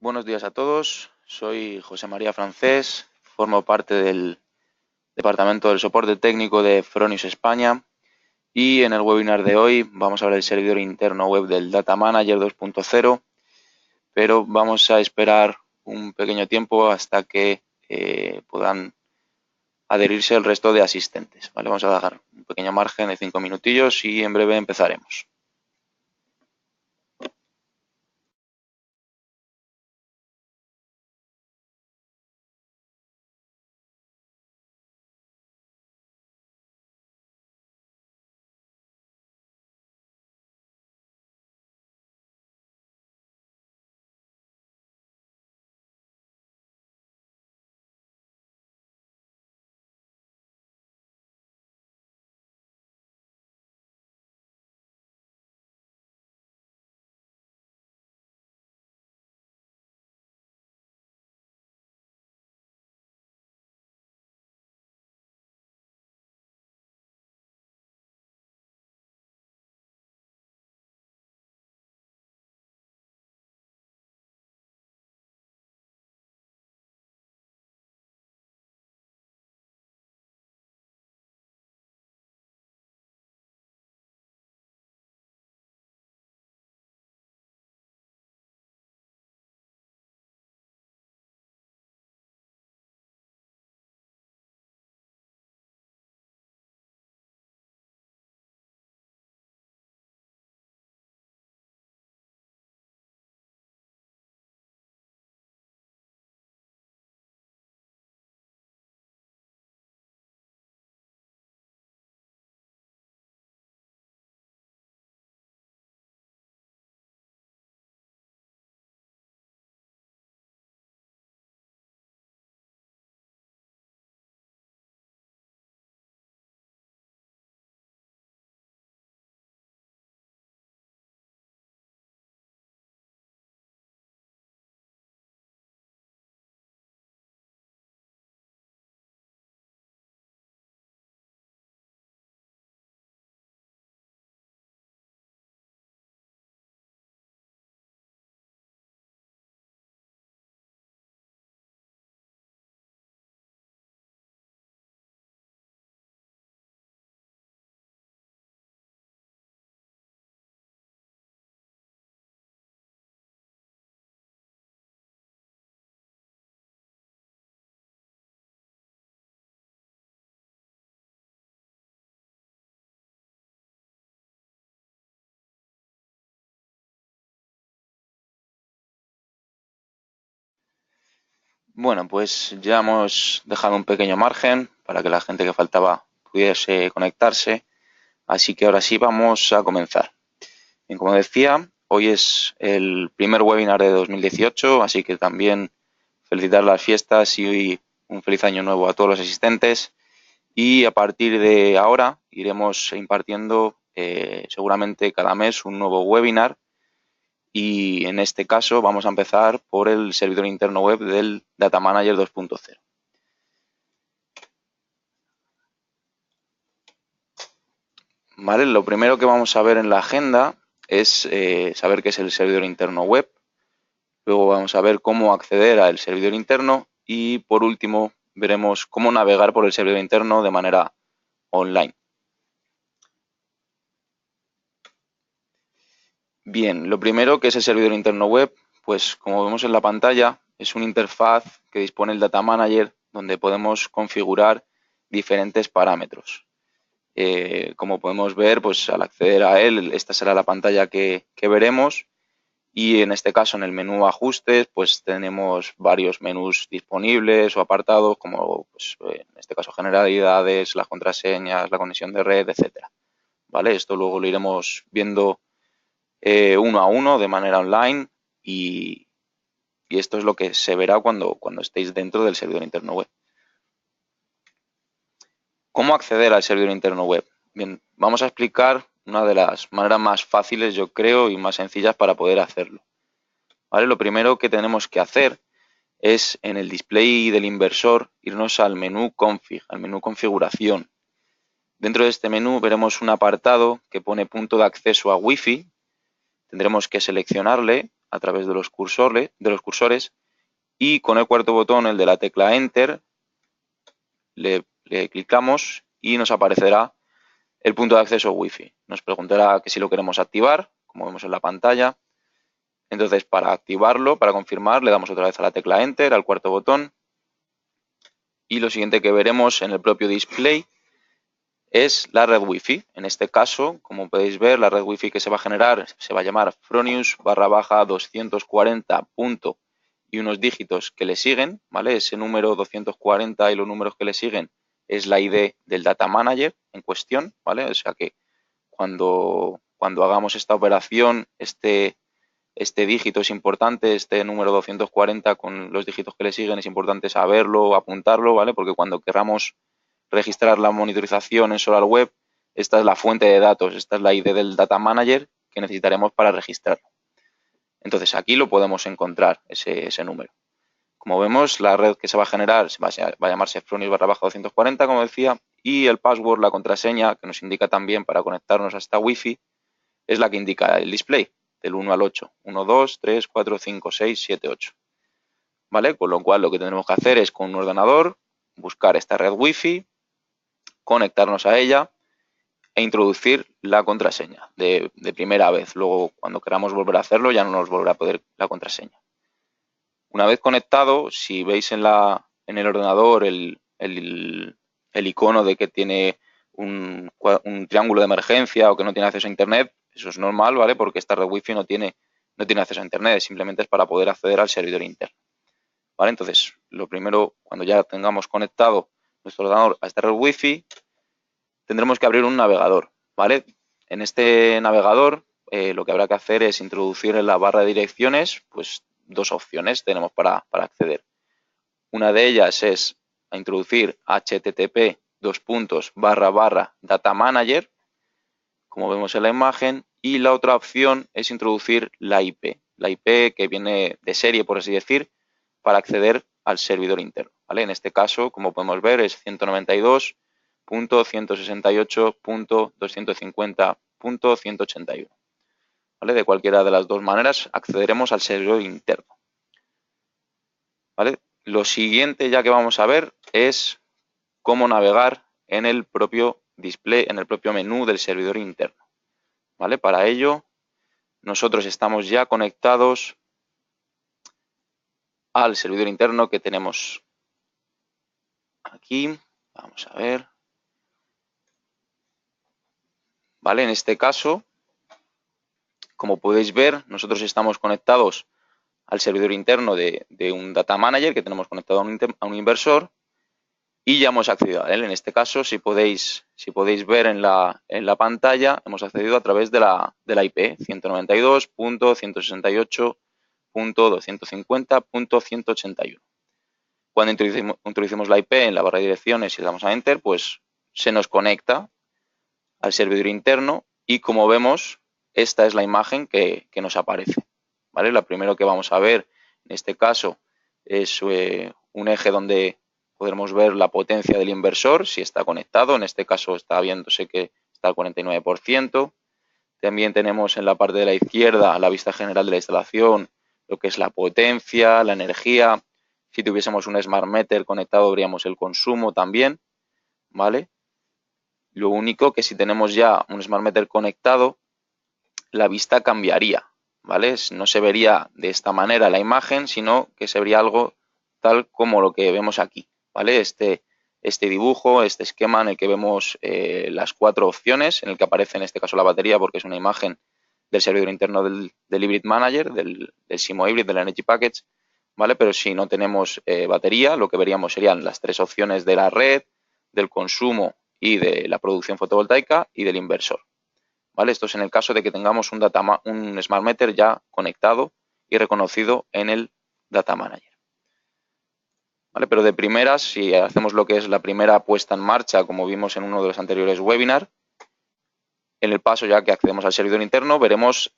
Buenos días a todos, soy José María Francés, formo parte del Departamento del Soporte Técnico de Fronius España y en el webinar de hoy vamos a ver el servidor interno web del Data Manager 2.0, pero vamos a esperar un pequeño tiempo hasta que puedan adherirse el resto de asistentes. ¿Vale? Vamos a dejar un pequeño margen de 5 minutillos y en breve empezaremos. Bueno, pues ya hemos dejado un pequeño margen para que la gente que faltaba pudiese conectarse, así que ahora sí vamos a comenzar. Bien, como decía, hoy es el primer webinar de 2018, así que también felicitar las fiestas y un feliz año nuevo a todos los asistentes. Y a partir de ahora iremos impartiendo seguramente cada mes un nuevo webinar y en este caso vamos a empezar por el servidor interno web del Data Manager 2.0. Vale, lo primero que vamos a ver en la agenda es saber qué es el servidor interno web. Luego vamos a ver cómo acceder al servidor interno y por último veremos cómo navegar por el servidor interno de manera online. Bien, lo primero que es el servidor interno web, pues como vemos en la pantalla, es una interfaz que dispone el Data Manager donde podemos configurar diferentes parámetros. Como podemos ver, pues al acceder a él, esta será la pantalla que veremos. Y en este caso, en el menú ajustes, pues tenemos varios menús disponibles o apartados, como pues, en este caso generalidades, las contraseñas, la conexión de red, etcétera. ¿Vale? Esto luego lo iremos viendo uno a uno de manera online y esto es lo que se verá cuando estéis dentro del servidor interno web. ¿Cómo acceder al servidor interno web? Bien, vamos a explicar una de las maneras más fáciles, yo creo, y más sencillas para poder hacerlo. ¿Vale? Lo primero que tenemos que hacer es en el display del inversor irnos al menú config, al menú configuración. Dentro de este menú veremos un apartado que pone punto de acceso a Wi-Fi. Tendremos que seleccionarle a través de los cursores y con el cuarto botón, el de la tecla Enter, le clicamos y nos aparecerá el punto de acceso Wi-Fi. Nos preguntará que si lo queremos activar, como vemos en la pantalla. Entonces, para activarlo, para confirmar, le damos otra vez a la tecla Enter, al cuarto botón. Y lo siguiente que veremos en el propio display es la red Wi-Fi. En este caso, como podéis ver, la red Wi-Fi que se va a generar se va a llamar Fronius/240. Y unos dígitos que le siguen, ¿vale? Ese número 240 y los números que le siguen es la ID del Data Manager en cuestión, ¿vale? O sea que cuando hagamos esta operación, este dígito es importante, este número 240 con los dígitos que le siguen es importante saberlo, apuntarlo, ¿vale? Porque cuando queramos registrar la monitorización en SolarWeb, esta es la fuente de datos, esta es la ID del Data Manager que necesitaremos para registrarlo. Entonces aquí lo podemos encontrar, ese número. Como vemos, la red que se va a generar va a llamarse Fronius/240, como decía, y el password, la contraseña, que nos indica también para conectarnos a esta Wi-Fi, es la que indica el display, del 1 al 8. 1, 2, 3, 4, 5, 6, 7, 8. ¿Vale? Con lo cual lo que tenemos que hacer es con un ordenador buscar esta red Wi-Fi, conectarnos a ella e introducir la contraseña de primera vez. Luego, cuando queramos volver a hacerlo, ya no nos volverá a pedir la contraseña. Una vez conectado, si veis en el ordenador el icono de que tiene un triángulo de emergencia o que no tiene acceso a Internet, eso es normal, ¿vale? Porque esta red Wi-Fi no tiene acceso a Internet, simplemente es para poder acceder al servidor interno. ¿Vale? Entonces, lo primero, cuando ya tengamos conectado nuestro ordenador a esta red Wi-Fi, tendremos que abrir un navegador, ¿vale? En este navegador, lo que habrá que hacer es introducir en la barra de direcciones, pues dos opciones tenemos para acceder. Una de ellas es a introducir http://data manager, como vemos en la imagen, y la otra opción es introducir la IP que viene de serie, por así decir, para acceder al servidor interno, ¿vale? En este caso, como podemos ver, es 192.168.250.181. ¿Vale? De cualquiera de las dos maneras accederemos al servidor interno. ¿Vale? Lo siguiente ya que vamos a ver es cómo navegar en el propio display, en el propio menú del servidor interno. ¿Vale? Para ello, nosotros estamos ya conectados al servidor interno que tenemos aquí. Vamos a ver. ¿Vale? En este caso, como podéis ver, nosotros estamos conectados al servidor interno de un Data Manager que tenemos conectado a un inversor y ya hemos accedido a él. En este caso, si podéis ver en la pantalla, hemos accedido a través de la IP 192.168.250.181. Cuando introducimos la IP en la barra de direcciones y le damos a Enter, pues se nos conecta al servidor interno y, como vemos, esta es la imagen que nos aparece. ¿Vale? Lo primero que vamos a ver en este caso es un eje donde podremos ver la potencia del inversor, si está conectado. En este caso está viéndose que está al 49%. También tenemos en la parte de la izquierda la vista general de la instalación, lo que es la potencia, la energía. Si tuviésemos un Smart Meter conectado, veríamos el consumo también, ¿vale? Lo único que si tenemos ya un Smart Meter conectado, la vista cambiaría, ¿vale? No se vería de esta manera la imagen, sino que se vería algo tal como lo que vemos aquí, ¿vale? Este dibujo, este esquema en el que vemos las cuatro opciones, en el que aparece en este caso la batería, porque es una imagen del servidor interno del Hybrid Manager, del SIMO Hybrid, del Energy Package, ¿vale? Pero si no tenemos batería, lo que veríamos serían las tres opciones de la red, del consumo y de la producción fotovoltaica y del inversor. ¿Vale? Esto es en el caso de que tengamos un Smart Meter ya conectado y reconocido en el Data Manager. ¿Vale? Pero de primeras, si hacemos lo que es la primera puesta en marcha, como vimos en uno de los anteriores webinars, en el paso ya que accedemos al servidor interno, veremos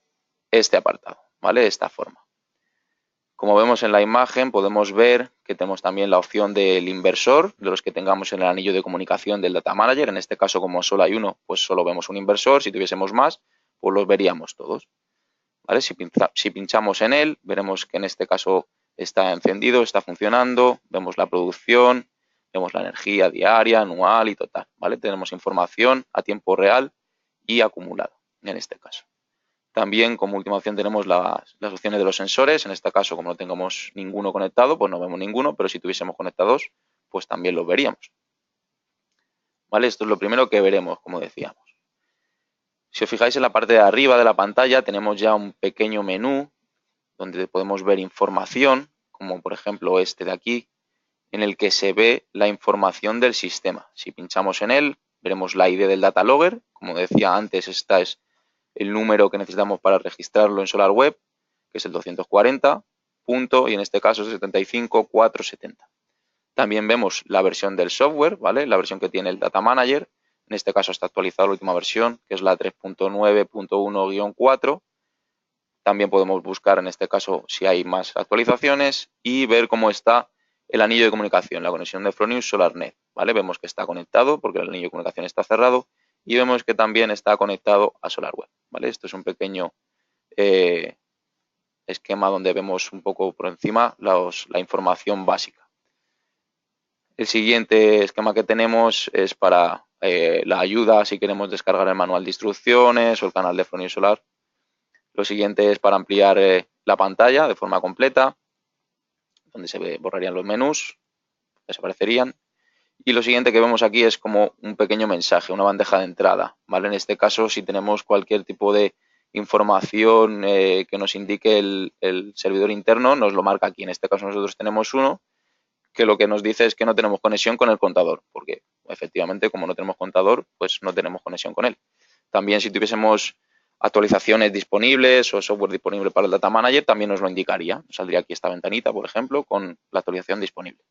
este apartado, ¿vale? De esta forma. Como vemos en la imagen, podemos ver que tenemos también la opción del inversor, de los que tengamos en el anillo de comunicación del Data Manager. En este caso, como solo hay uno, pues solo vemos un inversor. Si tuviésemos más, pues los veríamos todos. ¿vale? Si pinchamos en él, veremos que en este caso está encendido, está funcionando, vemos la producción, vemos la energía diaria, anual y total, ¿vale? Tenemos información a tiempo real y acumulada, en este caso. También, como última opción, tenemos las opciones de los sensores. En este caso, como no tengamos ninguno conectado, pues no vemos ninguno, pero si tuviésemos conectados, pues también los veríamos. ¿Vale? Esto es lo primero que veremos, como decíamos. Si os fijáis en la parte de arriba de la pantalla, tenemos ya un pequeño menú donde podemos ver información, como por ejemplo este de aquí, en el que se ve la información del sistema. Si pinchamos en él, veremos la ID del data logger. Como decía antes, esta es el número que necesitamos para registrarlo en SolarWeb, que es el 240, punto, y en este caso es 75470. También vemos la versión del software, ¿vale? La versión que tiene el Data Manager. En este caso está actualizada la última versión, que es la 3.9.1-4. También podemos buscar en este caso si hay más actualizaciones y ver cómo está el anillo de comunicación, la conexión de Fronius SolarNet, ¿vale? Vemos que está conectado porque el anillo de comunicación está cerrado y vemos que también está conectado a SolarWeb, ¿vale? Esto es un pequeño esquema donde vemos un poco por encima la información básica. El siguiente esquema que tenemos es para la ayuda si queremos descargar el manual de instrucciones o el canal de Fronius Solar. Lo siguiente es para ampliar la pantalla de forma completa, donde se borrarían los menús, desaparecerían. Y lo siguiente que vemos aquí es como un pequeño mensaje, una bandeja de entrada, ¿vale? En este caso, si tenemos cualquier tipo de información que nos indique el servidor interno, nos lo marca aquí. En este caso nosotros tenemos uno que lo que nos dice es que no tenemos conexión con el contador, porque efectivamente como no tenemos contador, pues no tenemos conexión con él. También si tuviésemos actualizaciones disponibles o software disponible para el Data Manager, también nos lo indicaría. Saldría aquí esta ventanita, por ejemplo, con la actualización disponible.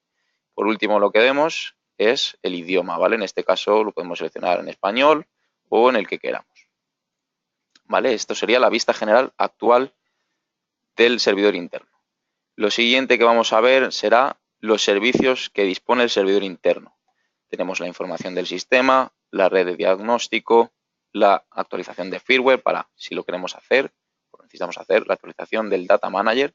Por último, lo que vemos es el idioma, ¿vale? En este caso lo podemos seleccionar en español o en el que queramos. ¿Vale? Esto sería la vista general actual del servidor interno. Lo siguiente que vamos a ver será los servicios que dispone el servidor interno. Tenemos la información del sistema, la red de diagnóstico, la actualización de firmware para si lo queremos hacer, o necesitamos hacer, la actualización del Data Manager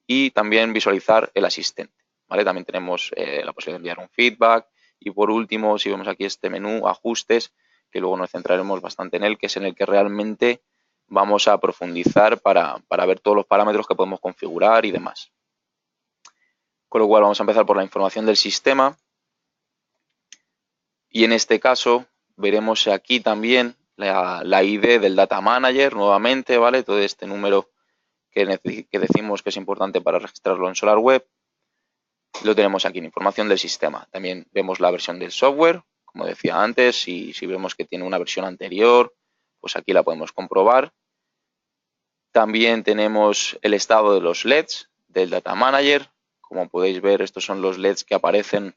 y también visualizar el asistente, ¿vale? También tenemos la posibilidad de enviar un feedback y por último, si vemos aquí este menú, ajustes, que luego nos centraremos bastante en él, que es en el que realmente vamos a profundizar para ver todos los parámetros que podemos configurar y demás. Con lo cual vamos a empezar por la información del sistema y en este caso veremos aquí también la ID del Data Manager nuevamente, ¿vale? Todo este número que decimos que es importante para registrarlo en SolarWeb. Lo tenemos aquí en información del sistema. También vemos la versión del software, como decía antes, y si vemos que tiene una versión anterior, pues aquí la podemos comprobar. También tenemos el estado de los LEDs del Data Manager. Como podéis ver, estos son los LEDs que aparecen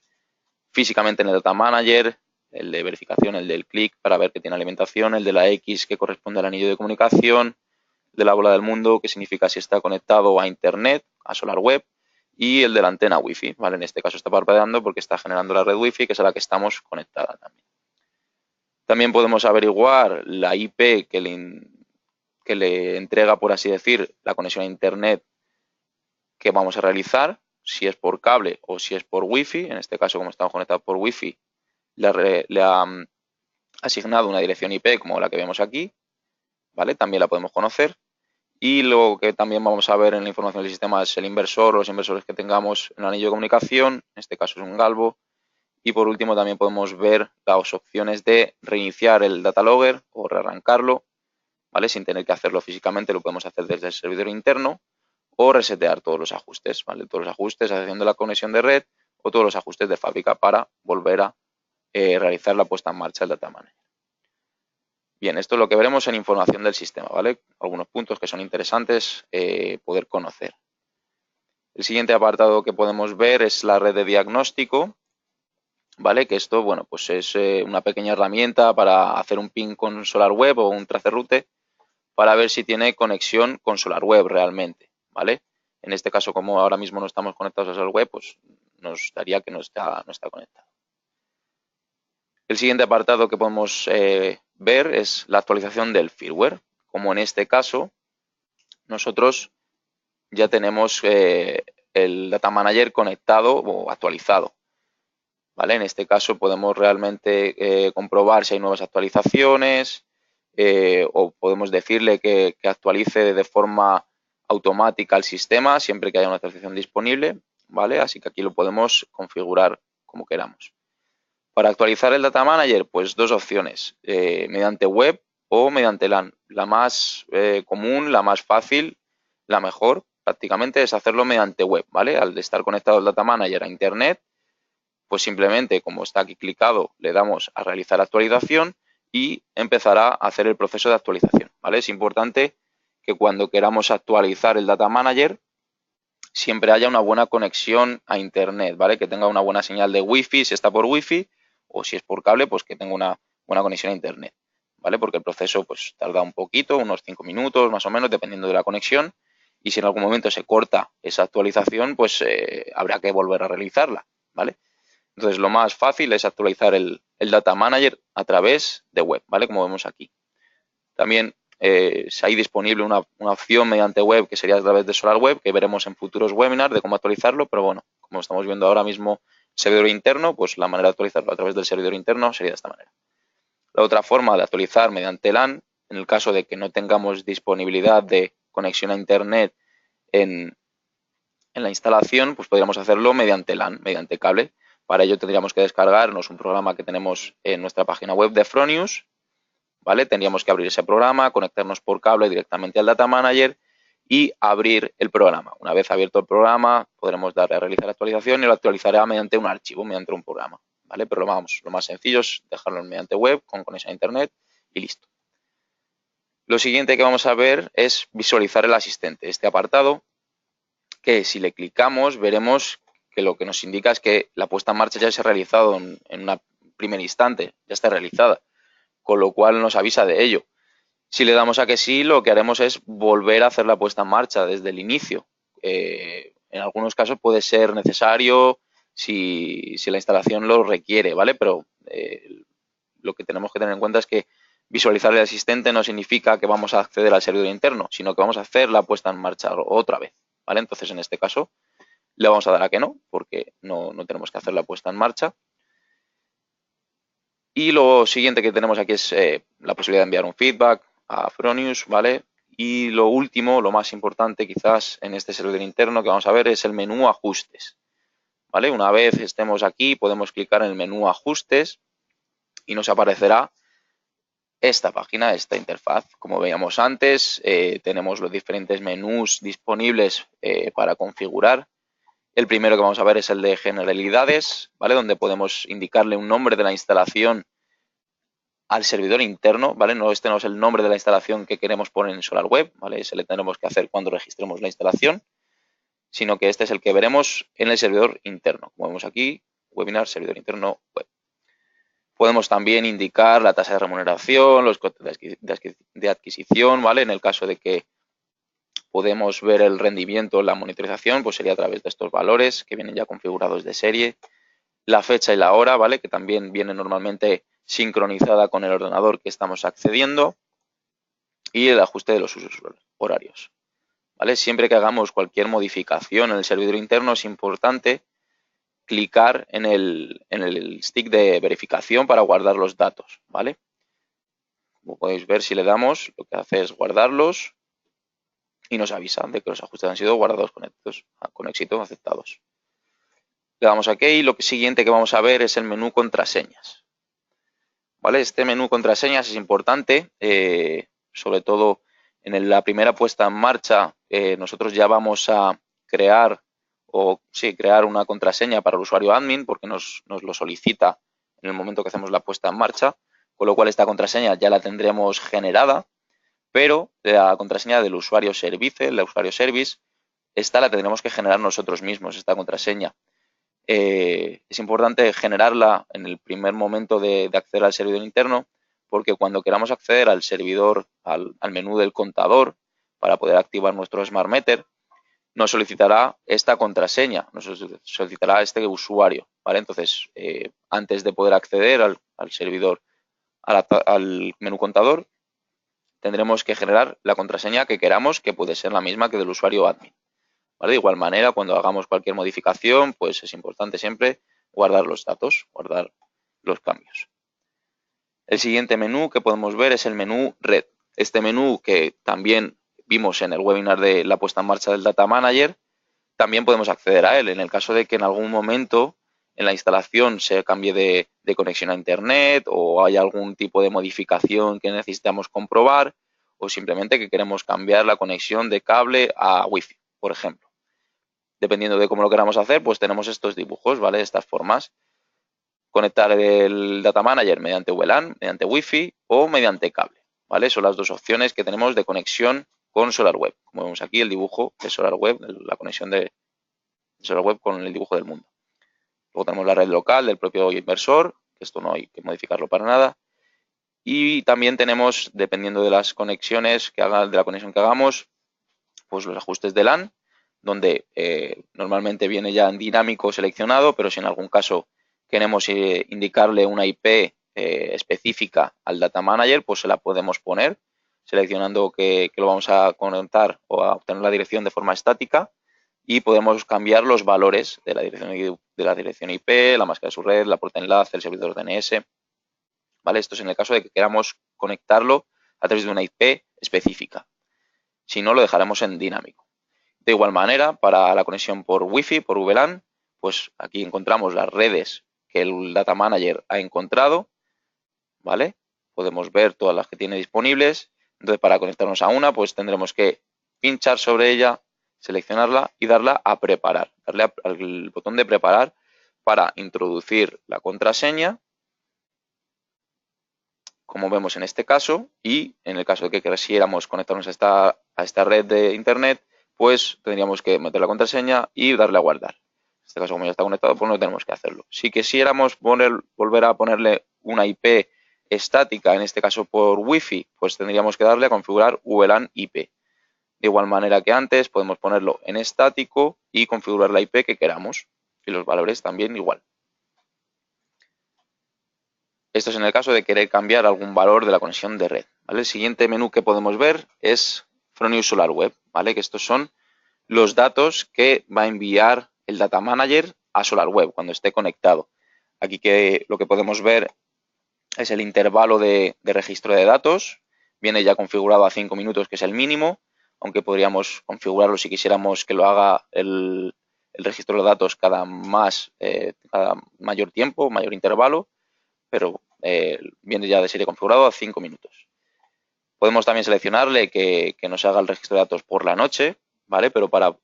físicamente en el Data Manager, el de verificación, el del clic para ver que tiene alimentación, el de la X que corresponde al anillo de comunicación, el de la bola del mundo que significa si está conectado a Internet, a SolarWeb, y el de la antena Wi-Fi, ¿vale? En este caso está parpadeando porque está generando la red Wi-Fi, que es a la que estamos conectada también. También podemos averiguar la IP que le entrega, por así decir, la conexión a Internet que vamos a realizar, si es por cable o si es por Wi-Fi. En este caso, como estamos conectados por Wi-Fi, le ha asignado una dirección IP como la que vemos aquí, ¿vale? También la podemos conocer. Y lo que también vamos a ver en la información del sistema es el inversor o los inversores que tengamos en el anillo de comunicación, en este caso es un galvo. Y por último también podemos ver las opciones de reiniciar el data logger o rearrancarlo, ¿vale? Sin tener que hacerlo físicamente, lo podemos hacer desde el servidor interno o resetear todos los ajustes, ¿vale? Todos los ajustes haciendo la conexión de red o todos los ajustes de fábrica para volver a realizar la puesta en marcha del Data Manager. Bien, esto es lo que veremos en información del sistema, ¿vale? Algunos puntos que son interesantes poder conocer. El siguiente apartado que podemos ver es la red de diagnóstico, ¿vale? Que esto, bueno, pues es una pequeña herramienta para hacer un ping con SolarWeb o un traceroute para ver si tiene conexión con SolarWeb realmente, ¿vale? En este caso, como ahora mismo no estamos conectados a SolarWeb, pues nos daría que no está conectado. El siguiente apartado que podemos ver es la actualización del firmware. Como en este caso, nosotros ya tenemos el Data Manager conectado o actualizado, ¿vale? En este caso podemos realmente comprobar si hay nuevas actualizaciones o podemos decirle que actualice de forma automática el sistema siempre que haya una actualización disponible, ¿vale? Así que aquí lo podemos configurar como queramos. Para actualizar el Data Manager, pues dos opciones, mediante web o mediante LAN. La más común, la más fácil, la mejor prácticamente es hacerlo mediante web, ¿vale? Al estar conectado el Data Manager a Internet, pues simplemente, como está aquí clicado, le damos a realizar actualización y empezará a hacer el proceso de actualización, ¿vale? Es importante que cuando queramos actualizar el Data Manager siempre haya una buena conexión a Internet, ¿vale? Que tenga una buena señal de Wi-Fi, si está por Wi-Fi, o si es por cable, pues que tenga una buena conexión a Internet, ¿vale? Porque el proceso pues tarda un poquito, unos 5 minutos más o menos, dependiendo de la conexión, y si en algún momento se corta esa actualización, pues habrá que volver a realizarla, ¿vale? Entonces, lo más fácil es actualizar el Data Manager a través de web, ¿vale? Como vemos aquí. También hay disponible una opción mediante web que sería a través de SolarWeb, que veremos en futuros webinars de cómo actualizarlo, pero bueno, como estamos viendo ahora mismo servidor interno, pues la manera de actualizarlo a través del servidor interno sería de esta manera. La otra forma de actualizar mediante LAN, en el caso de que no tengamos disponibilidad de conexión a Internet en la instalación, pues podríamos hacerlo mediante LAN, mediante cable. Para ello tendríamos que descargarnos un programa que tenemos en nuestra página web de Fronius, ¿vale? Tendríamos que abrir ese programa, conectarnos por cable directamente al Data Manager y abrir el programa. Una vez abierto el programa, podremos darle a realizar actualización y lo actualizará mediante un archivo, mediante un programa, ¿vale? Pero lo más sencillo es dejarlo mediante web, con conexión a Internet y listo. Lo siguiente que vamos a ver es visualizar el asistente. Este apartado, que si le clicamos, veremos que lo que nos indica es que la puesta en marcha ya se ha realizado en un primer instante, ya está realizada, con lo cual nos avisa de ello. Si le damos a que sí, lo que haremos es volver a hacer la puesta en marcha desde el inicio. En algunos casos puede ser necesario si la instalación lo requiere, ¿vale? Pero lo que tenemos que tener en cuenta es que visualizar el asistente no significa que vamos a acceder al servidor interno, sino que vamos a hacer la puesta en marcha otra vez, ¿vale? Entonces, en este caso, le vamos a dar a que no, porque no tenemos que hacer la puesta en marcha. Y lo siguiente que tenemos aquí es la posibilidad de enviar un feedback a Fronius, ¿vale? Y lo último, lo más importante quizás en este servidor interno que vamos a ver es el menú ajustes, ¿vale? Una vez estemos aquí podemos clicar en el menú ajustes y nos aparecerá esta página, esta interfaz. Como veíamos antes, tenemos los diferentes menús disponibles para configurar. El primero que vamos a ver es el de generalidades, ¿vale? Donde podemos indicarle un nombre de la instalación al servidor interno, ¿vale? No este no es el nombre de la instalación que queremos poner en SolarWeb, ¿vale? Ese le tenemos que hacer cuando registremos la instalación, sino que este es el que veremos en el servidor interno. Como vemos aquí, webinar, servidor interno, web. Podemos también indicar la tasa de remuneración, los costes de adquisición, ¿vale? En el caso de que podemos ver el rendimiento, la monitorización, pues sería a través de estos valores que vienen ya configurados de serie. La fecha y la hora, ¿vale? Que también viene normalmente sincronizada con el ordenador que estamos accediendo. Y el ajuste de los usos horarios, ¿vale? Siempre que hagamos cualquier modificación en el servidor interno es importante clicar en el stick de verificación para guardar los datos, ¿vale? Como podéis ver, si le damos, lo que hace es guardarlos y nos avisa de que los ajustes han sido guardados con éxito, aceptados. Le damos a OK y lo siguiente que vamos a ver es el menú contraseñas, ¿vale? Este menú contraseñas es importante, sobre todo en la primera puesta en marcha, nosotros ya vamos a crear una contraseña para el usuario admin porque nos lo solicita en el momento que hacemos la puesta en marcha, con lo cual esta contraseña ya la tendremos generada, pero la contraseña del usuario service, el usuario service, esta la tendremos que generar nosotros mismos, esta contraseña. Es importante generarla en el primer momento de acceder al servidor interno, porque cuando queramos acceder al servidor, al menú del contador, para poder activar nuestro Smart Meter, nos solicitará esta contraseña, nos solicitará este usuario, ¿vale? Entonces, antes de poder acceder al servidor, al menú contador, tendremos que generar la contraseña que queramos, que puede ser la misma que del usuario admin. ¿Vale? De igual manera, cuando hagamos cualquier modificación, pues es importante siempre guardar los datos, guardar los cambios. El siguiente menú que podemos ver es el menú Red. Este menú, que también vimos en el webinar de la puesta en marcha del Data Manager, también podemos acceder a él en el caso de que en algún momento en la instalación se cambie de conexión a Internet o haya algún tipo de modificación que necesitamos comprobar o simplemente que queremos cambiar la conexión de cable a Wi-Fi, por ejemplo. Dependiendo de cómo lo queramos hacer, pues tenemos estos dibujos, ¿vale? Estas formas. Conectar el Data Manager mediante VLAN, mediante Wi-Fi o mediante cable, ¿vale? Son las dos opciones que tenemos de conexión con SolarWeb. Como vemos aquí, el dibujo de SolarWeb, la conexión de SolarWeb con el dibujo del mundo. Luego tenemos la red local del propio inversor, que esto no hay que modificarlo para nada. Y también tenemos, dependiendo de las conexiones de la conexión que hagamos, pues los ajustes de LAN, donde normalmente viene ya en dinámico seleccionado, pero si en algún caso queremos indicarle una IP específica al Data Manager, pues se la podemos poner, seleccionando que lo vamos a conectar o a obtener la dirección de forma estática y podemos cambiar los valores de la dirección IP, la máscara de su red, la puerta de enlace, el servidor DNS. ¿Vale? Esto es en el caso de que queramos conectarlo a través de una IP específica. Si no, lo dejaremos en dinámico. De igual manera, para la conexión por Wi-Fi, por VLAN, pues aquí encontramos las redes que el Data Manager ha encontrado, ¿vale? Podemos ver todas las que tiene disponibles. Entonces, para conectarnos a una, pues tendremos que pinchar sobre ella, seleccionarla y darla a preparar. Darle al botón de preparar para introducir la contraseña, como vemos en este caso, y en el caso de que quisiéramos conectarnos a esta red de Internet, pues tendríamos que meter la contraseña y darle a guardar. En este caso, como ya está conectado, pues no tenemos que hacerlo. Si quisiéramos volver a ponerle una IP estática, en este caso por Wi-Fi, pues tendríamos que darle a configurar VLAN IP. De igual manera que antes, podemos ponerlo en estático y configurar la IP que queramos. Y los valores también igual. Esto es en el caso de querer cambiar algún valor de la conexión de red, ¿vale? El siguiente menú que podemos ver es Fronius SolarWeb, ¿vale? Que estos son los datos que va a enviar el Data Manager a SolarWeb cuando esté conectado. Aquí lo que podemos ver es el intervalo de registro de datos. Viene ya configurado a 5 minutos, que es el mínimo, aunque podríamos configurarlo si quisiéramos que lo haga el registro de datos cada mayor tiempo, mayor intervalo, pero viene ya de serie configurado a 5 minutos. Podemos también seleccionarle que nos haga el registro de datos por la noche, ¿vale? Pero para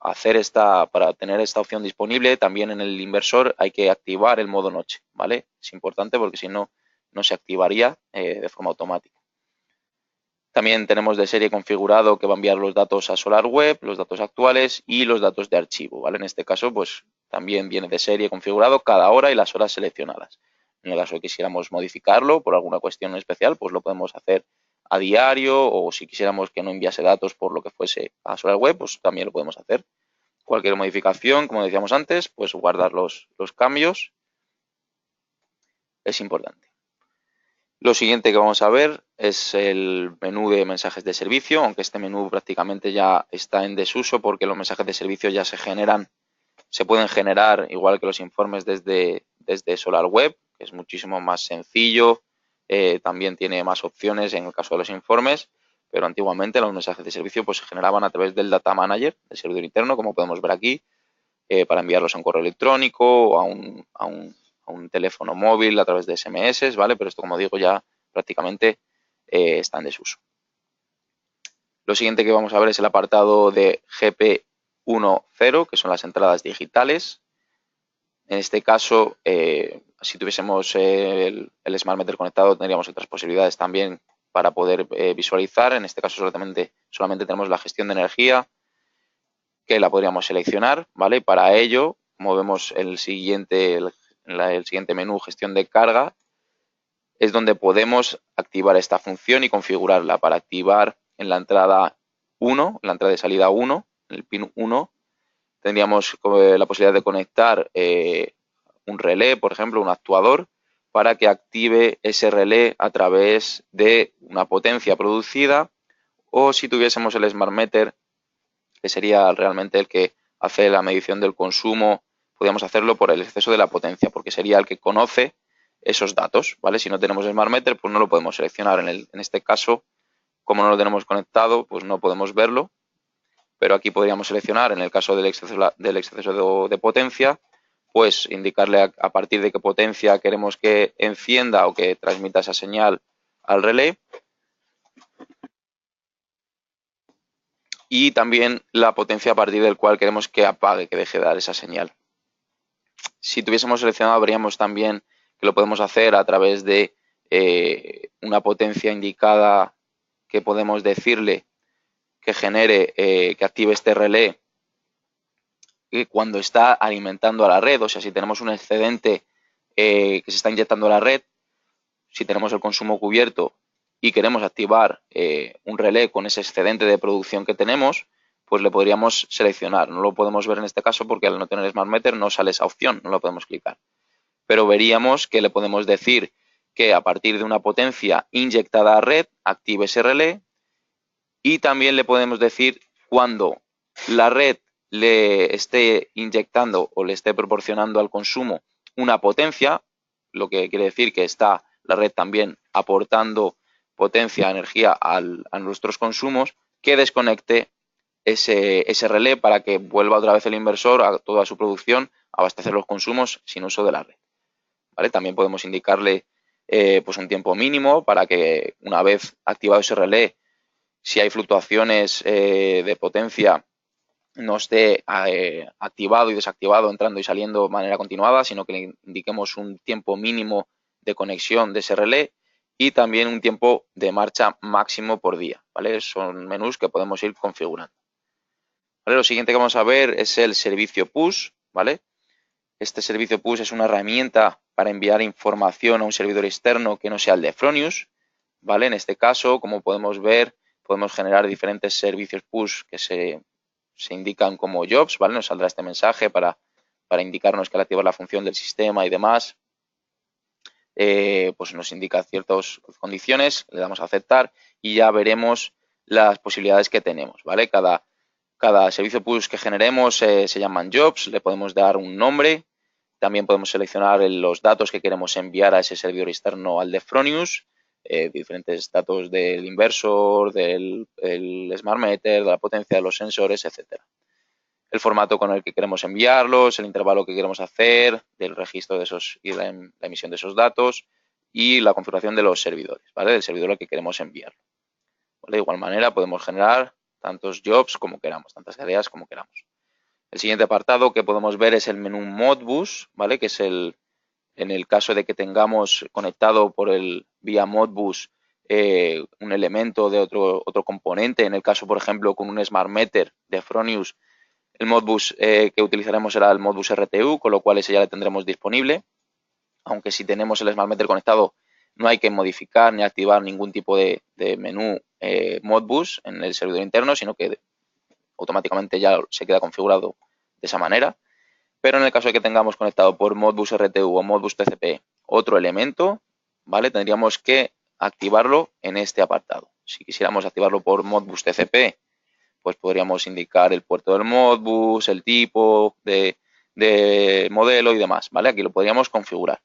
tener esta opción disponible, también en el inversor hay que activar el modo noche, ¿vale? Es importante porque si no, no se activaría de forma automática. También tenemos de serie configurado que va a enviar los datos a SolarWeb, los datos actuales y los datos de archivo, ¿vale? En este caso, pues también viene de serie configurado cada hora y las horas seleccionadas. En el caso de que quisiéramos modificarlo por alguna cuestión especial, pues lo podemos hacer a diario, o si quisiéramos que no enviase datos por lo que fuese a SolarWeb, pues también lo podemos hacer. Cualquier modificación, como decíamos antes, pues guardar los cambios es importante. Lo siguiente que vamos a ver es el menú de mensajes de servicio, aunque este menú prácticamente ya está en desuso porque los mensajes de servicio ya se pueden generar igual que los informes desde SolarWeb, que es muchísimo más sencillo, también tiene más opciones en el caso de los informes, pero antiguamente los mensajes de servicio pues se generaban a través del Data Manager, del servidor interno, como podemos ver aquí, para enviarlos a un correo electrónico o a un teléfono móvil a través de SMS, ¿vale? Pero esto, como digo, ya prácticamente está en desuso. Lo siguiente que vamos a ver es el apartado de GP10, que son las entradas digitales. En este caso, si tuviésemos el Smart Meter conectado, tendríamos otras posibilidades también para poder visualizar. En este caso solamente tenemos la gestión de energía, que la podríamos seleccionar, ¿vale? Para ello, como vemos el siguiente menú, gestión de carga, es donde podemos activar esta función y configurarla. Para activar en la entrada 1, en la entrada de salida 1, en el pin 1, tendríamos la posibilidad de conectar un relé, por ejemplo, un actuador, para que active ese relé a través de una potencia producida o si tuviésemos el Smart Meter, que sería realmente el que hace la medición del consumo, podríamos hacerlo por el exceso de la potencia, porque sería el que conoce esos datos, ¿vale? Si no tenemos Smart Meter, pues no lo podemos seleccionar. En este caso, como no lo tenemos conectado, pues no podemos verlo, pero aquí podríamos seleccionar, en el caso del exceso de potencia, pues indicarle a partir de qué potencia queremos que encienda o que transmita esa señal al relé, y también la potencia a partir del cual queremos que apague, que deje de dar esa señal. Si tuviésemos seleccionado, veríamos también que lo podemos hacer a través de una potencia indicada que podemos decirle que genere, que active este relé cuando está alimentando a la red. O sea, si tenemos un excedente que se está inyectando a la red, si tenemos el consumo cubierto y queremos activar un relé con ese excedente de producción que tenemos, pues le podríamos seleccionar. No lo podemos ver en este caso porque al no tener Smart Meter no sale esa opción, no la podemos clicar. Pero veríamos que le podemos decir que a partir de una potencia inyectada a red active ese relé, y también le podemos decir cuando la red le esté inyectando o le esté proporcionando al consumo una potencia, lo que quiere decir que está la red también aportando potencia, energía a nuestros consumos, que desconecte ese relé para que vuelva otra vez el inversor a toda su producción a abastecer los consumos sin uso de la red. ¿Vale? También podemos indicarle pues un tiempo mínimo para que una vez activado ese relé, si hay fluctuaciones de potencia, no esté activado y desactivado, entrando y saliendo de manera continuada, sino que le indiquemos un tiempo mínimo de conexión de ese relé y también un tiempo de marcha máximo por día, ¿vale? Son menús que podemos ir configurando. ¿Vale? Lo siguiente que vamos a ver es el servicio push, ¿vale? Este servicio push es una herramienta para enviar información a un servidor externo que no sea el de Fronius, ¿vale? En este caso, como podemos ver, podemos generar diferentes servicios push que se indican como jobs, ¿vale? Nos saldrá este mensaje para indicarnos que al activar la función del sistema y demás, pues nos indica ciertas condiciones, le damos a aceptar y ya veremos las posibilidades que tenemos, ¿vale? Cada servicio push que generemos se llaman jobs, le podemos dar un nombre, también podemos seleccionar los datos que queremos enviar a ese servidor externo al de Fronius, diferentes datos del inversor, del Smart Meter, de la potencia de los sensores, etcétera. El formato con el que queremos enviarlos, el intervalo que queremos hacer, del registro de esos y la emisión de esos datos y la configuración de los servidores, ¿vale? Del servidor al que queremos enviarlo. ¿Vale? De igual manera podemos generar tantos jobs como queramos, tantas tareas como queramos. El siguiente apartado que podemos ver es el menú Modbus, ¿vale? Que es en el caso de que tengamos conectado por vía Modbus un elemento de otro componente, en el caso, por ejemplo, con un Smart Meter de Fronius, el Modbus que utilizaremos será el Modbus RTU, con lo cual ese ya lo tendremos disponible, aunque si tenemos el Smart Meter conectado no hay que modificar ni activar ningún tipo de menú Modbus en el servidor interno, sino que automáticamente ya se queda configurado de esa manera. Pero en el caso de que tengamos conectado por Modbus RTU o Modbus TCP otro elemento, ¿vale? Tendríamos que activarlo en este apartado. Si quisiéramos activarlo por Modbus TCP, pues podríamos indicar el puerto del Modbus, el tipo de modelo y demás, ¿vale? Aquí lo podríamos configurar.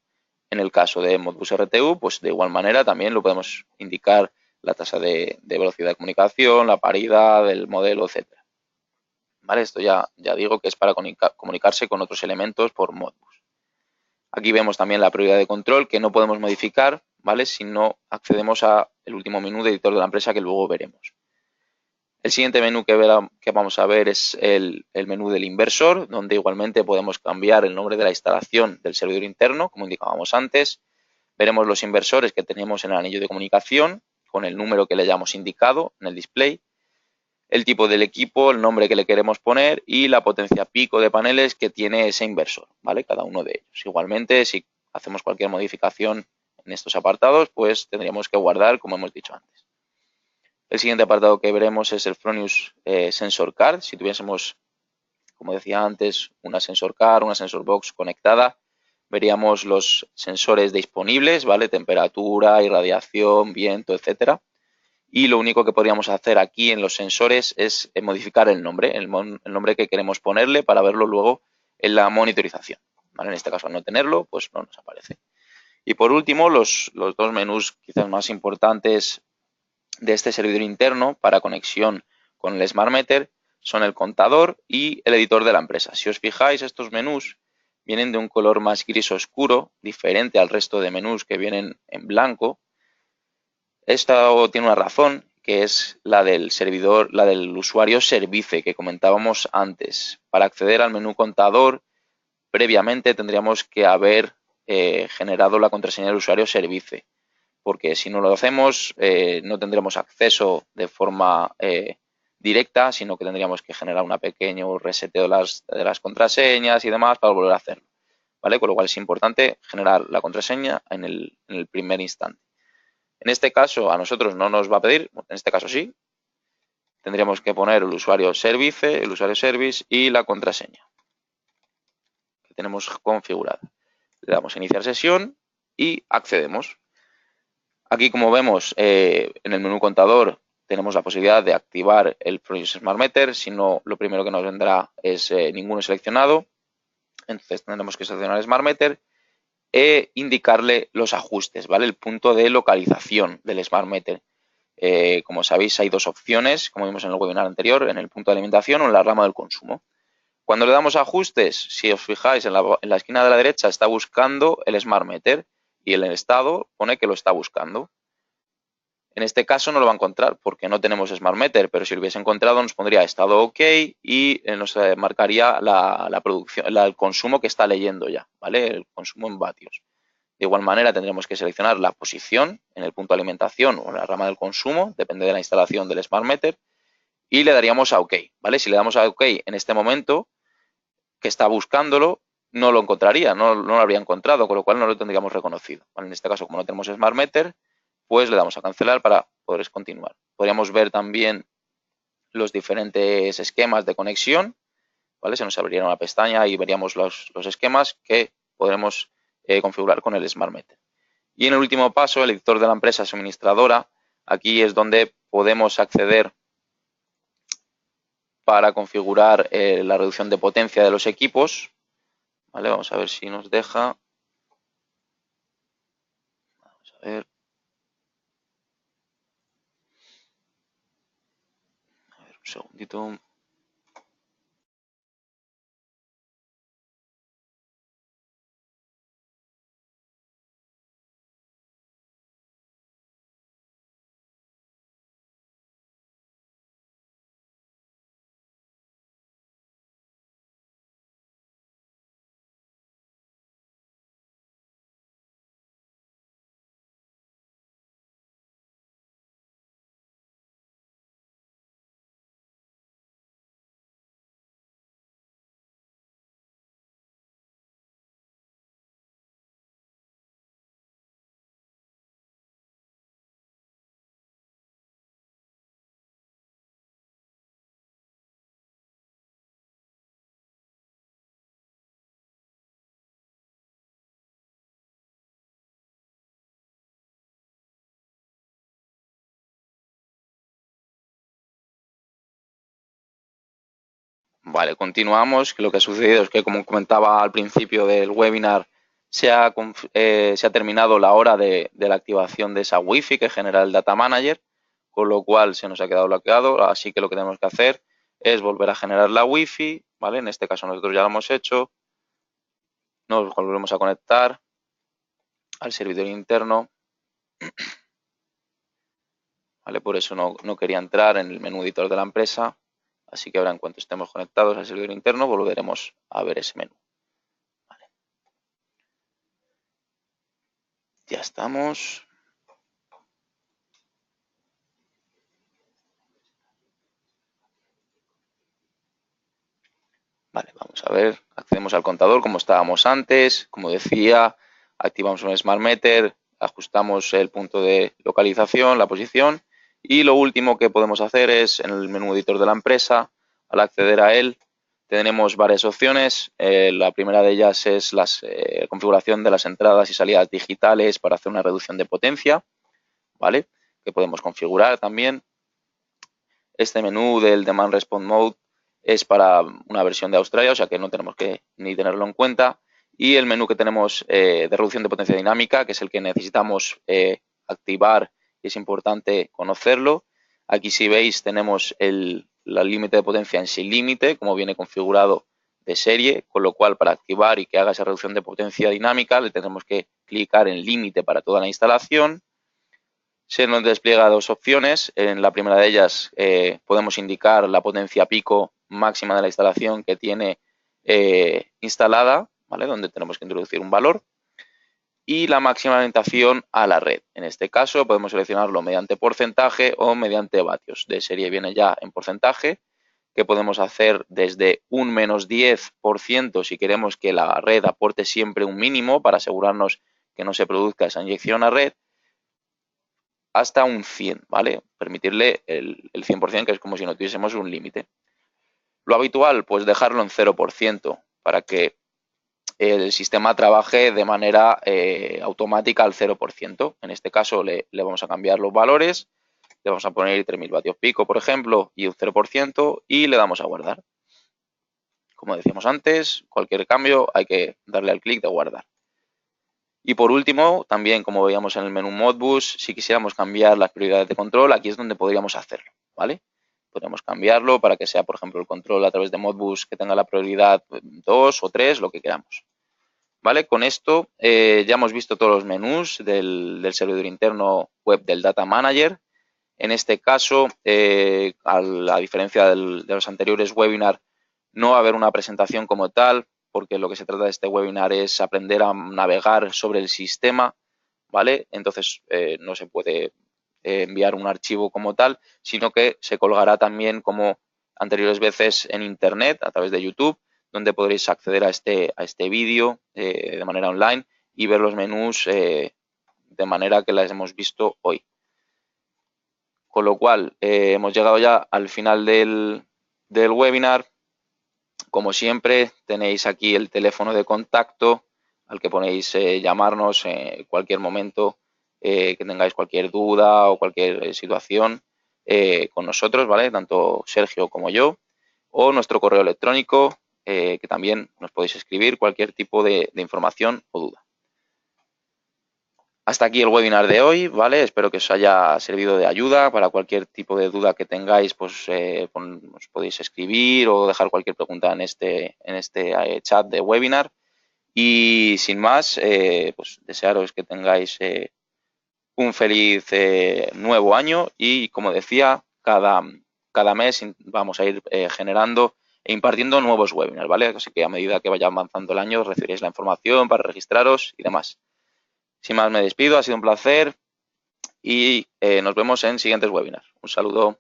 En el caso de Modbus RTU, pues de igual manera también lo podemos indicar la tasa de velocidad de comunicación, la paridad del modelo, etcétera. ¿Vale? Esto ya digo que es para comunicarse con otros elementos por Modbus. Aquí vemos también la prioridad de control que no podemos modificar, ¿vale? Si no accedemos al último menú de editor de la empresa que luego veremos. El siguiente menú que vamos a ver es el menú del inversor, donde igualmente podemos cambiar el nombre de la instalación del servidor interno, como indicábamos antes. Veremos los inversores que tenemos en el anillo de comunicación, con el número que le hayamos indicado en el display, el tipo del equipo, el nombre que le queremos poner y la potencia pico de paneles que tiene ese inversor, ¿vale? Cada uno de ellos. Igualmente, si hacemos cualquier modificación en estos apartados, pues tendríamos que guardar, como hemos dicho antes. El siguiente apartado que veremos es el Fronius Sensor Card. Si tuviésemos, como decía antes, una Sensor Card, una Sensor Box conectada, veríamos los sensores disponibles, ¿vale? Temperatura, irradiación, viento, etcétera. y lo único que podríamos hacer aquí en los sensores es modificar el nombre, el nombre que queremos ponerle para verlo luego en la monitorización. ¿Vale? En este caso, al no tenerlo, pues no nos aparece. Y por último, los dos menús quizás más importantes de este servidor interno para conexión con el Smart Meter son el contador y el editor de la empresa. Si os fijáis, estos menús vienen de un color más gris oscuro, diferente al resto de menús que vienen en blanco. Esto tiene una razón, que es la del servidor, la del usuario service que comentábamos antes. Para acceder al menú contador, previamente tendríamos que haber generado la contraseña del usuario service, porque si no lo hacemos no tendremos acceso de forma directa, sino que tendríamos que generar un pequeño reseteo de las contraseñas y demás para volver a hacerlo, ¿vale? Con lo cual es importante generar la contraseña en el primer instante. En este caso a nosotros no nos va a pedir, en este caso sí, tendríamos que poner el usuario service, el usuario service y la contraseña que tenemos configurada. Le damos a iniciar sesión y accedemos. Aquí, como vemos, en el menú contador tenemos la posibilidad de activar el Project Smart Meter. Si no, lo primero que nos vendrá es ninguno seleccionado. Entonces tendremos que seleccionar Smart Meter e indicarle los ajustes, ¿vale? El punto de localización del Smart Meter. Como sabéis, hay dos opciones, como vimos en el webinar anterior, en el punto de alimentación o en la rama del consumo. Cuando le damos a ajustes, si os fijáis, en la esquina de la derecha está buscando el Smart Meter y en el estado pone que lo está buscando. En este caso no lo va a encontrar porque no tenemos Smart Meter, pero si lo hubiese encontrado nos pondría estado OK y nos marcaría la producción, el consumo que está leyendo ya, ¿vale? El consumo en vatios. De igual manera tendremos que seleccionar la posición en el punto de alimentación o en la rama del consumo, depende de la instalación del Smart Meter, y le daríamos a OK, ¿vale? Si le damos a OK en este momento que está buscándolo, no lo encontraría, no lo habría encontrado, con lo cual no lo tendríamos reconocido. ¿Vale? En este caso, como no tenemos Smart Meter, pues le damos a cancelar para poder continuar. Podríamos ver también los diferentes esquemas de conexión, ¿vale? Se nos abriría una pestaña y veríamos los esquemas que podremos configurar con el Smart Meter. Y en el último paso, el editor de la empresa suministradora, aquí es donde podemos acceder para configurar la reducción de potencia de los equipos. ¿Vale? Vamos a ver si nos deja. Vamos a ver. A ver, un segundito. Vale, continuamos. Lo que ha sucedido es que, como comentaba al principio del webinar, se ha terminado la hora de la activación de esa Wi-Fi que genera el Data Manager, con lo cual se nos ha quedado bloqueado. Así que lo que tenemos que hacer es volver a generar la Wi-Fi, ¿vale? En este caso nosotros ya lo hemos hecho. Nos volvemos a conectar al servidor interno. ¿Vale? Por eso no quería entrar en el menú editor de la empresa. Así que ahora, en cuanto estemos conectados al servidor interno, volveremos a ver ese menú. Vale. Ya estamos. Vale, vamos a ver. Accedemos al contador como estábamos antes. Como decía, activamos un Smart Meter, ajustamos el punto de localización, la posición. Y lo último que podemos hacer es, en el menú editor de la empresa, al acceder a él, tenemos varias opciones. La primera de ellas es la configuración de las entradas y salidas digitales para hacer una reducción de potencia, ¿vale? que podemos configurar también. Este menú del Demand Response Mode es para una versión de Australia, o sea que no tenemos que ni tenerlo en cuenta. Y el menú que tenemos de reducción de potencia dinámica, que es el que necesitamos activar y es importante conocerlo. Aquí, si veis, tenemos el límite de potencia en sin límite, como viene configurado de serie, con lo cual para activar y que haga esa reducción de potencia dinámica le tendremos que clicar en límite para toda la instalación. Se nos despliega dos opciones. En la primera de ellas podemos indicar la potencia pico máxima de la instalación que tiene instalada, ¿vale? Donde tenemos que introducir un valor. Y la máxima orientación a la red. En este caso podemos seleccionarlo mediante porcentaje o mediante vatios. De serie viene ya en porcentaje, que podemos hacer desde un -10% si queremos que la red aporte siempre un mínimo para asegurarnos que no se produzca esa inyección a red, hasta un 100, ¿vale? Permitirle el 100%, que es como si no tuviésemos un límite. Lo habitual, pues dejarlo en 0% para que el sistema trabaje de manera automática al 0%. En este caso le vamos a cambiar los valores, le vamos a poner 3000 vatios pico, por ejemplo, y un 0%, y le damos a guardar. Como decíamos antes, cualquier cambio hay que darle al clic de guardar. Y por último, también como veíamos en el menú Modbus, si quisiéramos cambiar las prioridades de control, aquí es donde podríamos hacerlo, ¿vale? Podríamos cambiarlo para que sea, por ejemplo, el control a través de Modbus que tenga la prioridad 2 o 3, lo que queramos. ¿Vale? Con esto ya hemos visto todos los menús del servidor interno web del Data Manager. En este caso, a la diferencia de los anteriores webinars, no va a haber una presentación como tal, porque lo que se trata de este webinar es aprender a navegar sobre el sistema, ¿vale? Entonces no se puede enviar un archivo como tal, sino que se colgará también como anteriores veces en internet a través de YouTube, donde podréis acceder a este vídeo de manera online y ver los menús de manera que las hemos visto hoy. Con lo cual hemos llegado ya al final del webinar. Como siempre, tenéis aquí el teléfono de contacto al que podéis llamarnos en cualquier momento que tengáis cualquier duda o cualquier situación con nosotros, ¿vale? Tanto Sergio como yo, o nuestro correo electrónico, que también nos podéis escribir cualquier tipo de información o duda. Hasta aquí el webinar de hoy, ¿vale? Espero que os haya servido de ayuda. Para cualquier tipo de duda que tengáis, pues os podéis escribir o dejar cualquier pregunta en este chat de webinar. Y sin más, pues desearos que tengáis un feliz nuevo año y, como decía, cada mes vamos a ir generando e impartiendo nuevos webinars, ¿vale? Así que a medida que vaya avanzando el año recibiréis la información para registraros y demás. Sin más, me despido, ha sido un placer y nos vemos en siguientes webinars. Un saludo.